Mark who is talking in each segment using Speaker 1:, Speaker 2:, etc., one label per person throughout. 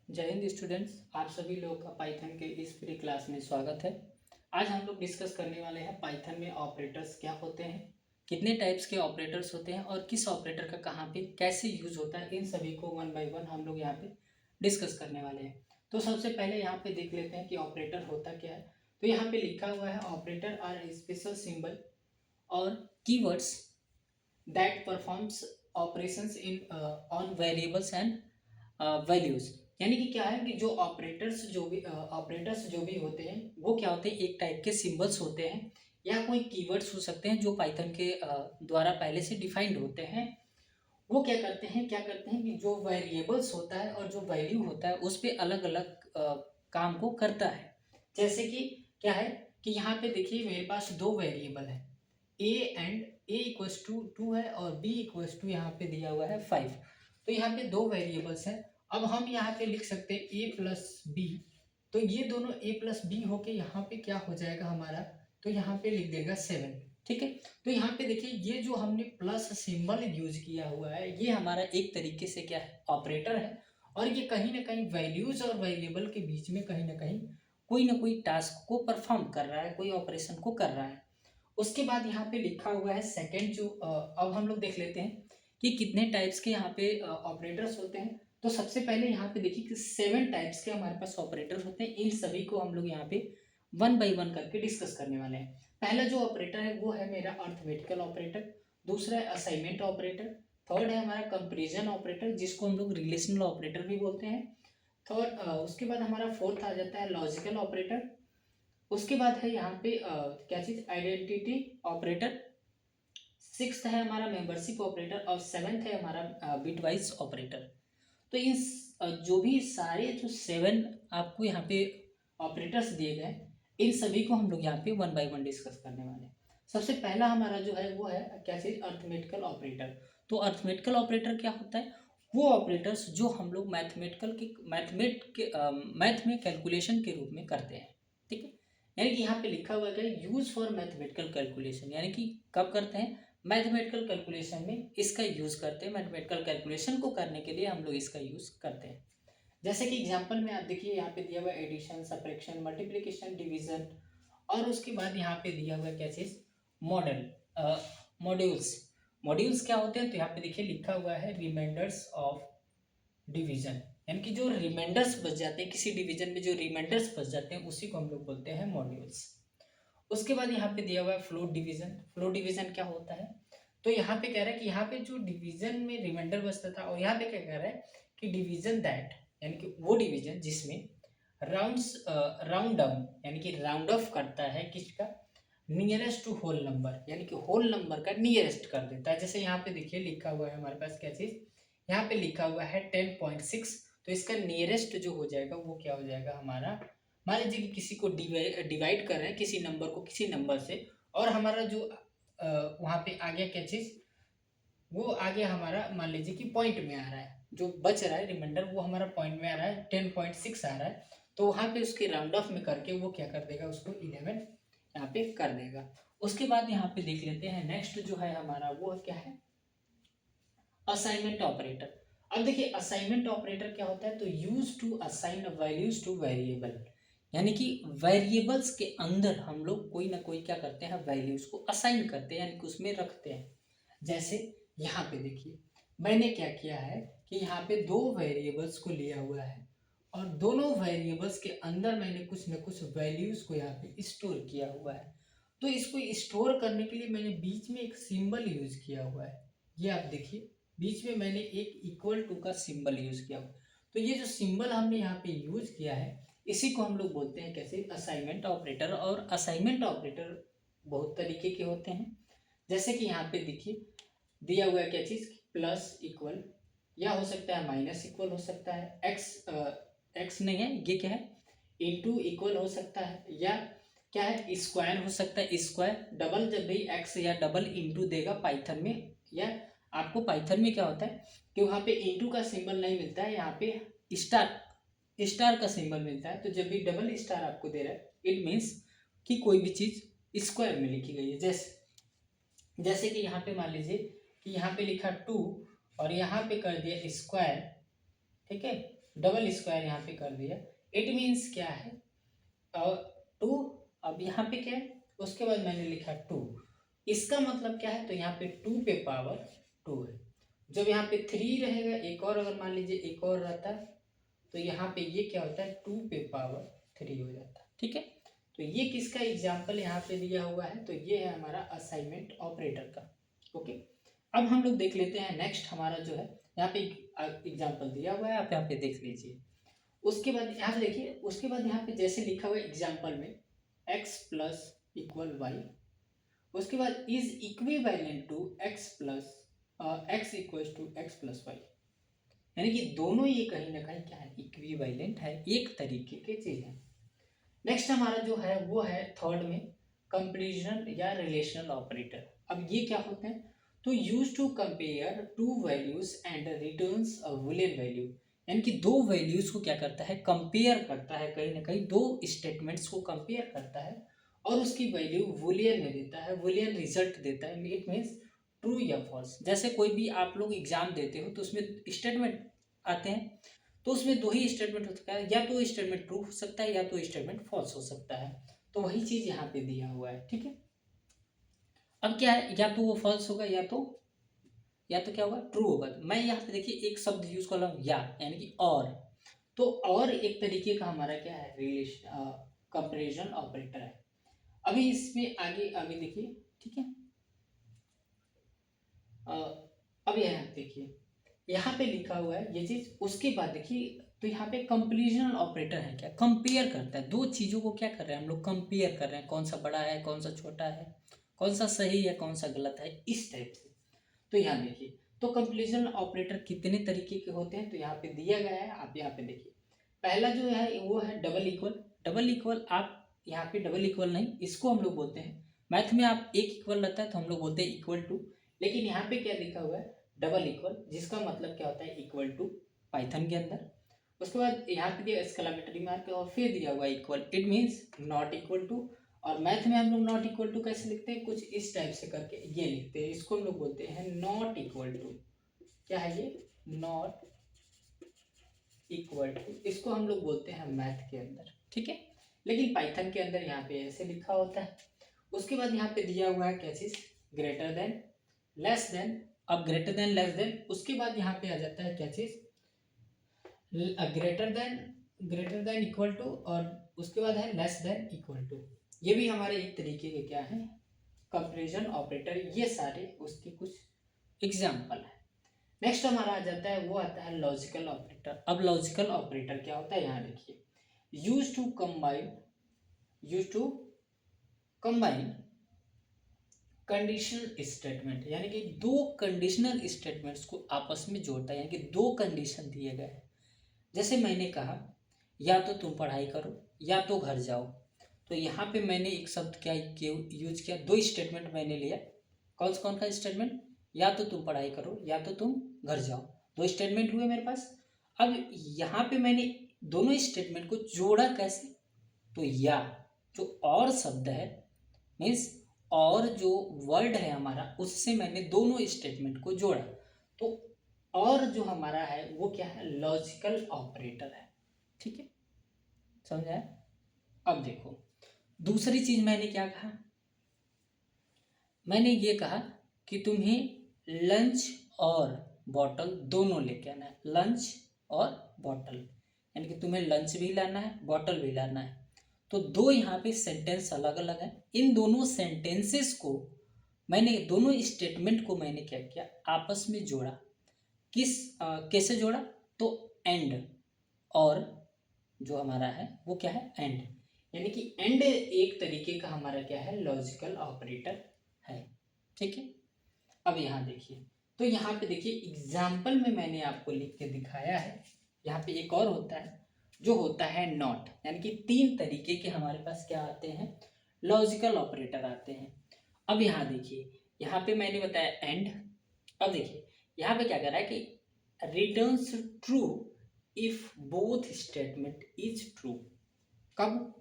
Speaker 1: जय हिंद स्टूडेंट्स, आप सभी लोग का पाइथन के इस फ्री क्लास में स्वागत है। आज हम लोग डिस्कस करने वाले हैं पाइथन में ऑपरेटर्स क्या होते हैं, कितने टाइप्स के ऑपरेटर्स होते हैं और किस ऑपरेटर का कहाँ पे कैसे यूज होता है। इन सभी को वन बाय वन हम लोग यहाँ पे डिस्कस करने वाले हैं। तो सबसे पहले यहाँ पे देख लेते हैं कि ऑपरेटर होता क्या है। तो यहाँ पे लिखा हुआ है ऑपरेटर आर स्पेशल सिंबल और keywords that performs operations in on variables and values. यानी कि क्या है कि जो ऑपरेटर्स जो भी होते हैं वो क्या होते हैं, एक टाइप के सिंबल्स होते हैं या कोई कीवर्ड्स हो सकते हैं जो पाइथन के द्वारा पहले से डिफाइंड होते हैं। वो क्या करते हैं कि जो वेरिएबल्स होता है और जो वैल्यू होता है उस पर अलग अलग काम को करता है। जैसे कि क्या है कि यहाँ पे देखिए मेरे पास दो वेरिएबल है, ए इक्वल्स टू 2 है और बी इक्वल्स टू यहाँ पे दिया हुआ है 5। तो यहाँ पे दो वेरिएबल्स हैं। अब हम यहाँ पे लिख सकते हैं ए प्लस बी। तो ये दोनों ए प्लस बी होके यहाँ पे क्या हो जाएगा हमारा, तो यहाँ पे लिख देगा 7। ठीक है। तो यहाँ पे देखिए ये जो हमने प्लस सिंबल यूज किया हुआ है ये हमारा एक तरीके से क्या है, ऑपरेटर है। और ये कहीं ना कहीं वैल्यूज और वेरिएबल के बीच में कहीं ना कोई टास्क को परफॉर्म कर रहा है, कोई ऑपरेशन को कर रहा है। उसके बाद यहाँ पे लिखा हुआ है सेकेंड जो अब हम लोग देख लेते हैं कि कितने टाइप्स के यहाँ पे ऑपरेटर्स होते हैं। तो सबसे पहले यहाँ पे देखिए कि 7 टाइप्स के हमारे पास ऑपरेटर्स होते हैं। इन सभी को हम लोग यहाँ पे वन बाय वन करके डिस्कस करने वाले हैं। पहला जो ऑपरेटर है वो है मेरा अर्थमेटिकल ऑपरेटर, दूसरा है असाइनमेंट ऑपरेटर, थर्ड है हमारा कंपेरिजन ऑपरेटर जिसको हम लोग रिलेशनल ऑपरेटर भी बोलते हैं। थर्ड उसके बाद हमारा फोर्थ आ जाता है लॉजिकल ऑपरेटर। उसके बाद है यहाँ पे क्या चीज, आइडेंटिटी ऑपरेटर। सिक्स्थ है हमारा मेंबरशिप ऑपरेटर और सेवेंथ है हमारा बिटवाइज ऑपरेटर। तो इन जो भी सारे जो 7 आपको यहाँ पे ऑपरेटर्स दिए गए इन सभी को हम लोग यहाँ पे वन बाय वन डिस्कस करने वाले हैं। सबसे पहला हमारा जो है वो है क्या चीज, अर्थमेटिकल ऑपरेटर। तो अर्थमेटिकल ऑपरेटर क्या होता है, वो ऑपरेटर्स जो हम लोग मैथ में कैलकुलेशन के रूप में करते हैं। ठीक है। यानी कि यहाँ पे लिखा हुआ है यूज फॉर मैथमेटिकल कैलकुलेशन, यानी कि कब करते हैं, मैथमेटिकल कैलकुलेशन में इसका यूज करते हैं। मैथमेटिकल कैलकुलेशन को करने के लिए हम लोग इसका यूज करते हैं। जैसे कि एग्जांपल में आप देखिए यहाँ पे दिया हुआ एडिशन, सब्ट्रैक्शन, मल्टीप्लिकेशन, डिवीजन और उसके बाद यहाँ पे दिया हुआ क्या चीज, मॉडल मॉड्यूल्स। मॉड्यूल्स क्या होते हैं, तो यहाँ पे देखिए लिखा हुआ है रिमाइंडर्स ऑफ डिवीजन, यानी कि जो रिमाइंडर्स बच जाते हैं किसी डिवीजन में, जो रिमाइंडर्स बच जाते हैं उसी को हम लोग बोलते हैं मॉड्यूल्स। उसके बाद यहाँ पे दिया हुआ है फ्लोट डिवीजन। फ्लोट डिवीजन क्या होता है, तो यहाँ पे कह रहा है कि यहाँ पे जो डिवीजन में रिमाइंडर बचता था और यहाँ पे क्या कह रहा है कि डिवीजन दैट, यानी कि वो डिवीजन जिसमें राउंड डाउन यानी कि राउंड ऑफ करता है किसका, नियरेस्ट टू होल नंबर, यानी कि होल नंबर का नियरेस्ट कर देता है। जैसे यहाँ पे देखिए लिखा हुआ है हमारे पास क्या चीज, यहाँ पे लिखा हुआ है 10.6। तो इसका नियरेस्ट जो हो जाएगा वो क्या हो जाएगा हमारा, मान लीजिए कि किसी को डिवाइड कर रहे हैं किसी नंबर को किसी नंबर से, और हमारा जो वहाँ पे आ गया क्या चीज, वो आगे हमारा मान लीजिए कि पॉइंट में आ रहा है, जो बच रहा है रिमाइंडर वो हमारा पॉइंट में आ रहा है, 10.6 आ रहा है। तो वहाँ पे उसके राउंड ऑफ में करके वो क्या कर देगा, उसको 11 यहाँ पे कर देगा। उसके बाद यहाँ पे देख लेते हैं नेक्स्ट जो है हमारा वो क्या है, असाइनमेंट ऑपरेटर। अब देखिए असाइनमेंट ऑपरेटर क्या होता है, तो use to assign values to variable, यानी कि वेरिएबल्स के अंदर हम लोग कोई ना कोई क्या करते हैं, वैल्यूज को असाइन करते हैं यानी कि उसमें रखते हैं। जैसे यहाँ पे देखिए मैंने क्या किया है कि यहाँ पे दो वेरिएबल्स को लिया हुआ है और दोनों वेरिएबल्स के अंदर मैंने कुछ न कुछ वैल्यूज को यहाँ पे स्टोर किया हुआ है। तो इसको स्टोर करने के लिए मैंने बीच में एक सिंबल यूज किया हुआ है। ये आप देखिए बीच में मैंने एक इक्वल टू का सिंबल यूज किया हुआ। तो ये जो सिंबल हमने यहाँ पे यूज किया है इसी को हम लोग बोलते हैं कैसे, असाइनमेंट ऑपरेटर। और असाइनमेंट ऑपरेटर बहुत तरीके के होते हैं। जैसे कि यहाँ पे देखिए दिया हुआ है क्या चीज, प्लस इक्वल, या हो सकता है माइनस इक्वल हो सकता है, एक्स नहीं है ये क्या है, इनटू इक्वल हो सकता है, या क्या है स्क्वायर हो सकता है, स्क्वायर डबल जब भी एक्स या डबल इनटू देगा पाइथन में, या आपको पाइथन में क्या होता है कि वहाँ पे इनटू का सिंबल नहीं मिलता है, यहाँ पे स्टार का सिंबल मिलता है। तो जब भी डबल स्टार आपको दे रहा है इट मीन्स कि कोई भी चीज स्क्वायर में लिखी गई है। जैसे कि यहाँ पे मान लीजिए कि यहाँ पे लिखा 2 और यहाँ पे कर दिया स्क्वायर, ठीक है, डबल स्क्वायर यहाँ पे कर दिया, इट मीन्स क्या है 2। अब यहाँ पे क्या है, उसके बाद मैंने लिखा 2, इसका मतलब क्या है, तो यहाँ पे 2 पे पावर 2 है। जब यहाँ पे 3 रहेगा, एक और अगर मान लीजिए एक और रहता है, तो यहाँ पे ये क्या होता है 2 पे पावर 3 हो जाता है। ठीक है, तो ये किसका एग्जाम्पल यहाँ पे दिया हुआ है, तो ये है हमारा असाइनमेंट ऑपरेटर का। ओके, अब हम लोग देख लेते हैं नेक्स्ट हमारा जो है, यहाँ पे एग्जाम्पल दिया हुआ है, आप यहाँ पे देख लीजिए। उसके बाद यहाँ पे देखिए, उसके बाद यहाँ पे जैसे लिखा हुआ है एग्जाम्पल में x प्लस इक्वल वाई, उसके बाद is equivalent to x plus x equals to x plus Y, यानी कि दोनों ये कहीं ना कहीं क्या है, इक्विवेलेंट है, एक तरीके की चीज है। नेक्स्ट हमारा जो है वो है थर्ड में कंपैरिजन या रिलेशनल ऑपरेटर। अब ये क्या होते हैं, तो use to compare two values and returns a boolean value, यानी कि दो वैल्यूज को क्या करता है, कंपेयर करता है, कहीं ना कहीं दो स्टेटमेंट्स को कंपेयर करता है और उसकी वैल्यू बूलियन में देता है, बूलियन रिजल्ट देता है। इट मीन्स ट्रू या फॉल्स। जैसे कोई भी आप लोग एग्जाम देते हो तो उसमें स्टेटमेंट आते हैं, तो उसमें दो ही स्टेटमेंट हो सकता है, या तो स्टेटमेंट ट्रू हो सकता है या तो स्टेटमेंट फॉल्स हो सकता है। तो वही चीज यहाँ पे दिया हुआ है। ठीक है, अब क्या है, या तो वो फॉल्स होगा या तो क्या होगा, ट्रू होगा। मैं यहाँ पे देखिए एक शब्द यूज कर रहा हूँ या, यानी कि और, तो और एक तरीके का हमारा क्या है, रिलेशन कंपैरिजन ऑपरेटर है। अभी इसमें आगे आगे देखिए। ठीक है, अब यहाँ देखिए, यहाँ पे लिखा हुआ है ये चीज। उसके बाद देखिए, तो यहाँ पे कंपैरिजन ऑपरेटर है, क्या कंपेयर करता है, दो चीजों को क्या कर रहे हैं हम लोग, कंपेयर कर रहे हैं, कौन सा बड़ा है कौन सा छोटा है, कौन सा सही है कौन सा गलत है, इस टाइप से। तो यहाँ देखिए, तो कंपैरिजन ऑपरेटर कितने तरीके के होते हैं, तो यहाँ पे दिया गया है, आप यहाँ पे देखिए। पहला जो है वो है डबल इक्वल। डबल इक्वल आप यहाँ पे डबल इक्वल नहीं, इसको हम लोग बोलते हैं, मैथ में आप एक इक्वल रहता है तो हम लोग बोलते हैं इक्वल टू, लेकिन यहाँ पे क्या लिखा हुआ है, डबल इक्वल, जिसका मतलब क्या होता है इक्वल टू पाइथन के अंदर। उसके बाद यहाँ पे दिया एक्सक्लेमेटरी मार्क और फिर दिया हुआ equal, it means not equal to. और मैथ में हम लोग नॉट इक्वल टू कैसे लिखते हैं, कुछ इस टाइप से करके ये लिखते हैं, इसको हम लोग बोलते हैं नॉट इक्वल टू। क्या है ये, नॉट इक्वल टू, इसको हम लोग बोलते हैं मैथ के अंदर। ठीक है, लेकिन पाइथन के अंदर यहाँ पे ऐसे लिखा होता है। उसके बाद यहाँ पे दिया हुआ है क्या चीज, ग्रेटर देन, लेस देन। अब ग्रेटर देन लेस देन, उसके बाद यहाँ पे आ जाता है क्या चीज, ग्रेटर देन इक्वल टू, और उसके बाद है लेस देन इक्वल टू। ये भी हमारे एक तरीके के क्या है, कंपैरिजन ऑपरेटर। ये सारे उसके कुछ एग्जाम्पल है। नेक्स्ट हमारा आ जाता है, वो आता है लॉजिकल ऑपरेटर। अब लॉजिकल ऑपरेटर क्या होता है, यहाँ देखिए, use to combine conditional statement, यानी कि दो कंडीशनल स्टेटमेंट्स को आपस में जोड़ता है, यानी कि दो कंडीशन दिए गए हैं। जैसे मैंने कहा या तो तुम पढ़ाई करो या तो घर जाओ, तो यहाँ पे मैंने एक शब्द क्या यूज किया, दो स्टेटमेंट मैंने लिया। कौन का स्टेटमेंट, या तो तुम पढ़ाई करो या तो तुम घर जाओ, दो स्टेटमेंट हुए मेरे पास। अब यहाँ पे मैंने दोनों स्टेटमेंट को जोड़ा कैसे, तो या जो और शब्द है, मीन्स और जो वर्ड है हमारा, उससे मैंने दोनों स्टेटमेंट को जोड़ा, तो और जो हमारा है वो क्या है, लॉजिकल ऑपरेटर है। ठीक है, समझा। अब देखो दूसरी चीज मैंने क्या कहा, मैंने ये कहा कि तुम्हें लंच और बॉटल दोनों लेके आना है, लंच और बॉटल, यानी कि तुम्हें लंच भी लाना है बॉटल भी लाना है। तो दो यहाँ पे सेंटेंस अलग अलग है, इन दोनों सेंटेंसेस को मैंने, दोनों स्टेटमेंट को मैंने क्या किया, आपस में जोड़ा। कैसे जोड़ा, तो एंड, और जो हमारा है वो क्या है, एंड, यानी कि एंड एक तरीके का हमारा क्या है, लॉजिकल ऑपरेटर है। ठीक है, अब यहाँ देखिए, तो यहाँ पे देखिए एग्जाम्पल में मैंने आपको लिख के दिखाया है। यहाँ पे एक और होता है जो होता है नॉट, यानी कि तीन तरीके के हमारे पास क्या आते हैं, लॉजिकल ऑपरेटर आते हैं। अब यहाँ देखिए, यहाँ पे मैंने बताया एंड। अब देखिए यहाँ पे क्या कर रहा है कि returns true if both statement is true. कब,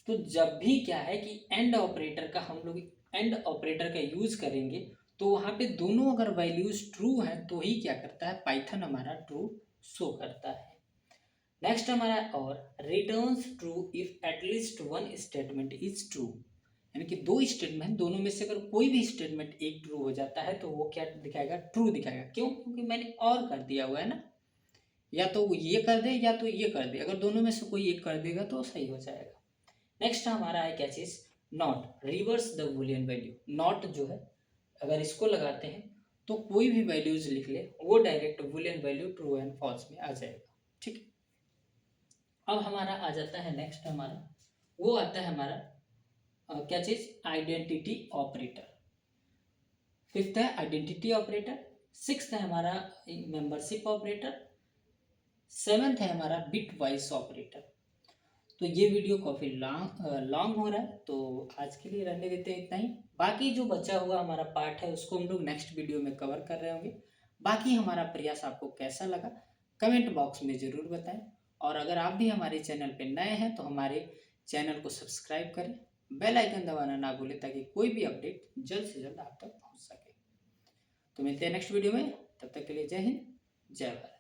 Speaker 1: तो जब भी क्या है कि एंड ऑपरेटर का हम लोग एंड ऑपरेटर का यूज करेंगे, तो वहाँ पे दोनों अगर वैल्यूज ट्रू हैं तो ही क्या करता है, पाइथन हमारा ट्रू शो करता है। नेक्स्ट हमारा और returns true if at least one statement is true, यानी कि दो स्टेटमेंट, दोनों में से अगर कोई भी स्टेटमेंट एक ट्रू हो जाता है तो वो क्या दिखाएगा, ट्रू दिखाएगा। क्यों? क्योंकि मैंने और कर दिया हुआ है ना, या तो वो ये कर दे या तो ये कर दे, अगर दोनों में से कोई एक कर देगा तो सही हो जाएगा। नेक्स्ट हमारा है क्या चीज, not reverse the Boolean value. Not जो है अगर इसको लगाते हैं तो कोई भी वैल्यूज लिख ले वो direct boolean value true and false में आ जाएगा। ठीक है, अब हमारा आ जाता है नेक्स्ट, हमारा वो आता है हमारा क्या चीज, आइडेंटिटी ऑपरेटर। फिफ्थ है आइडेंटिटी ऑपरेटर, सिक्स्थ है हमारा मेंबरशिप ऑपरेटर, सेवेंथ है हमारा बिट वाइज ऑपरेटर। तो ये वीडियो काफ़ी लॉन्ग हो रहा है, तो आज के लिए रहने देते हैं इतना ही। बाकी जो बचा हुआ हमारा पार्ट है उसको हम लोग नेक्स्ट वीडियो में कवर कर रहे होंगे। बाकी हमारा प्रयास आपको कैसा लगा कमेंट बॉक्स में ज़रूर बताएं, और अगर आप भी हमारे चैनल पर नए हैं तो हमारे चैनल को सब्सक्राइब करें, बेल आइकन दबाना ना भूलें ताकि कोई भी अपडेट जल्द से जल्द आप तक पहुँच सके। तो मिलते हैं नेक्स्ट वीडियो में, तब तक के लिए जय हिंद, जय भारत।